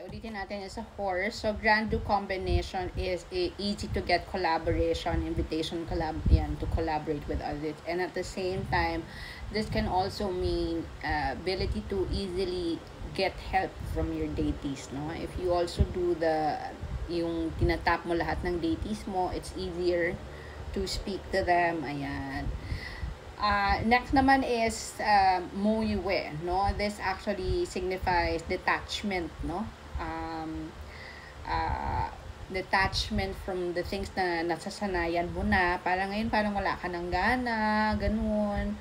ulitin natin is a horse. So, Grand Duke combination is easy to get collaboration, invitation yan, to collaborate with others. And at the same time, this can also mean ability to easily get help from your deities, no? If you also do yung tinatap mo lahat ng deities mo, it's easier to speak to them. Ayan. Next naman is Moyue, no? This actually signifies detachment, no? Detachment from the things na nasasanayan mo na. Parang ngayon, parang wala ka ng gana, ganun.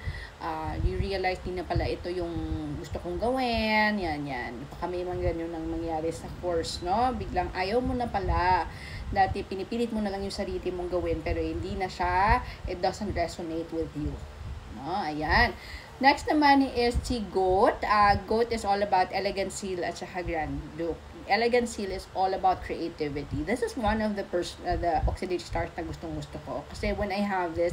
You realize din na pala ito yung gusto kong gawin, yan. Baka may mga ganyan ang mangyari sa course, no? Biglang ayaw mo na pala. Dati pinipilit mo na lang yung sarili mong gawin, pero hindi na siya, it doesn't resonate with you. No, ayan. Next naman is si Goat. Goat is all about elegant seal at saka Grand Duke. Elegant seal is all about creativity. This is one of the oxidation stars na gustong-gusto ko. Kasi when I have this,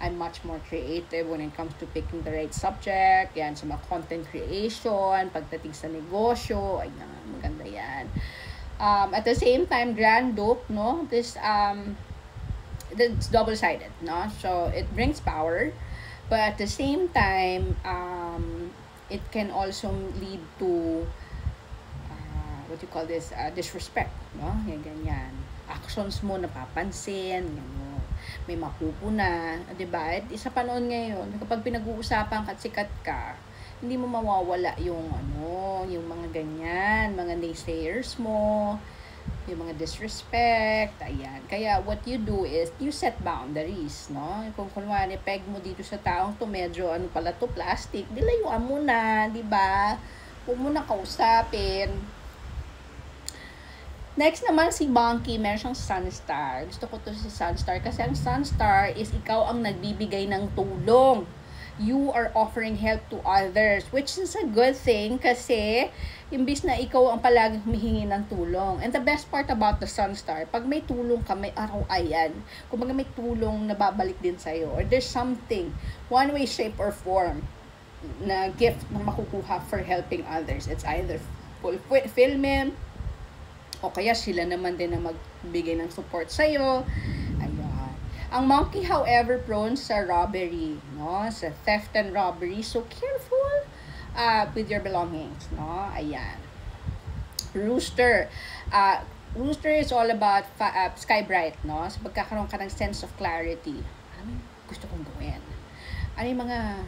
I'm much more creative when it comes to picking the right subject. Yan, sa mga content creation, pagdating sa negosyo. Ayan, maganda yan. At the same time, Grand Duke, no? This, it's double-sided, no? So, it brings power. But at the same time, it can also lead to what you call this, disrespect, no? Yan, ganyan. Actions mo napapansin, yan, may mapupuna, diba? At isa pa noon ngayon, kapag pinag-uusapan ka at sikat ka, hindi mo mawawala yung yung mga ganyan, mga naysayers mo, yung mga disrespect, ayan. Kaya what you do is, you set boundaries, no? Kung kunwari, peg mo dito sa taong to, medyo pala to, plastic, dilayuan mo na, di ba? Huwag mo na kausapin. Next naman, si Monkey, meron siyang Sunstar. Gusto ko to si Sunstar kasi ang Sunstar is ikaw ang nagbibigay ng tulong. You are offering help to others, which is a good thing kasi imbis na ikaw ang palaging humihingi ng tulong. And the best part about the Sunstar, pag may tulong ka, may araw-ayan. Kung may tulong na babalik din sa'yo, or there's something, one way, shape, or form, na gift na makukuha for helping others. It's either fulfillment, o kaya sila naman din na magbigay ng support sa'yo. Ayan. Ang Monkey, however, prone sa robbery, no? Sa theft and robbery. So, careful with your belongings, no? Ayan. Rooster. Rooster is all about sky bright, no? So, pagkakaroon ka ng sense of clarity. Ano gusto kong gawin? Ano yung mga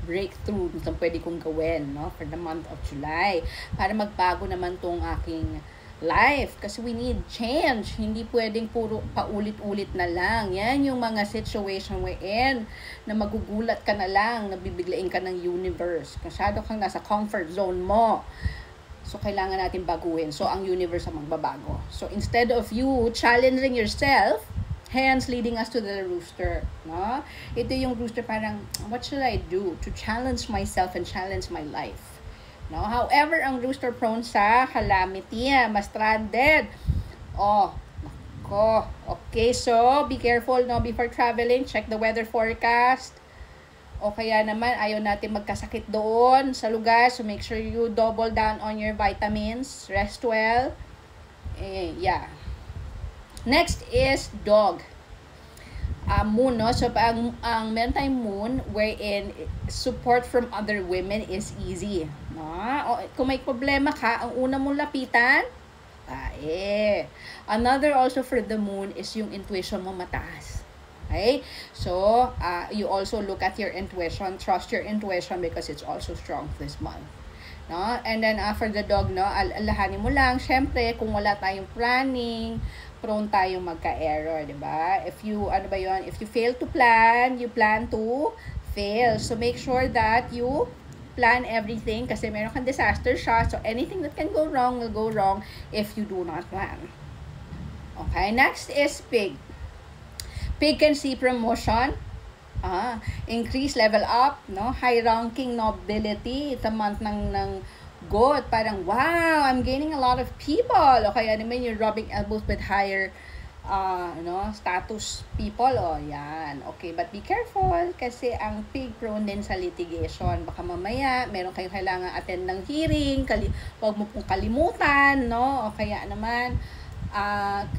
breakthrough na pwede kong gawin, no? For the month of July. Para magbago naman tong aking life. Kasi we need change. Hindi pwedeng puro paulit-ulit na lang. Yan yung mga situation we're in na magugulat ka na lang, nabibiglain ka ng universe. Masyado kang nasa comfort zone mo. So, kailangan natin baguhin. So, ang universe ang magbabago. So, instead of you challenging yourself, hence leading us to the rooster. No? Ito yung rooster parang, what should I do to challenge myself and challenge my life? No? However, ang rooster prone sa calamity, ma-stranded. Oh, nako. Okay, so be careful, no, before traveling. Check the weather forecast. O kaya naman, ayaw natin magkasakit doon sa lugar. So make sure you double down on your vitamins. Rest well. Yeah. Next is dog. Moon, no? So, ang meron tayong moon wherein support from other women is easy. No? O, kung may problema ka, ang una mong lapitan, Another also for the moon is yung intuition mo mataas. Okay? So, you also look at your intuition, trust your intuition because it's also strong this month. No? And then, for the dog, no, alahanin mo lang, syempre, kung wala tayong planning, prone tayong magka-error, di ba? If you, if you fail to plan, you plan to fail. So, make sure that you plan everything kasi meron kang disaster siya. So, anything that can go wrong will go wrong if you do not plan. Okay, next is pig. Pig can see promotion, increase level up, no? High ranking nobility. It's a month ng goat. Parang, wow, I'm gaining a lot of people. O kaya naman you're rubbing elbows with higher status people, yan. Okay, but be careful kasi ang pig prone din sa litigation. Baka mamaya, meron kayong kailangan attend ng hearing, huwag mo pong kalimutan, no? O kaya naman,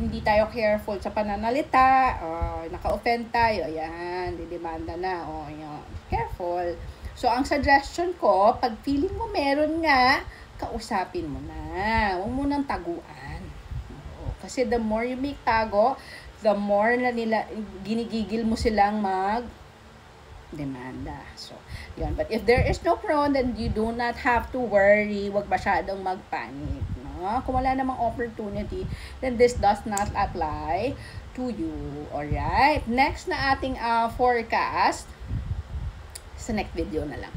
hindi tayo careful sa pananalita, naka-offend tayo, yan, didemanda na, yan. Careful. So, ang suggestion ko, pag feeling mo meron nga, kausapin mo na. Huwag mo nang taguan. Kasi the more you make tago, the more na ginigigil mo silang demanda. So, yun. But if there is no prone, then you do not have to worry. Huwag masyadong magpanic. No? Kung wala namang opportunity, then this does not apply to you. Alright? Next na ating forecast. Sa next video na lang.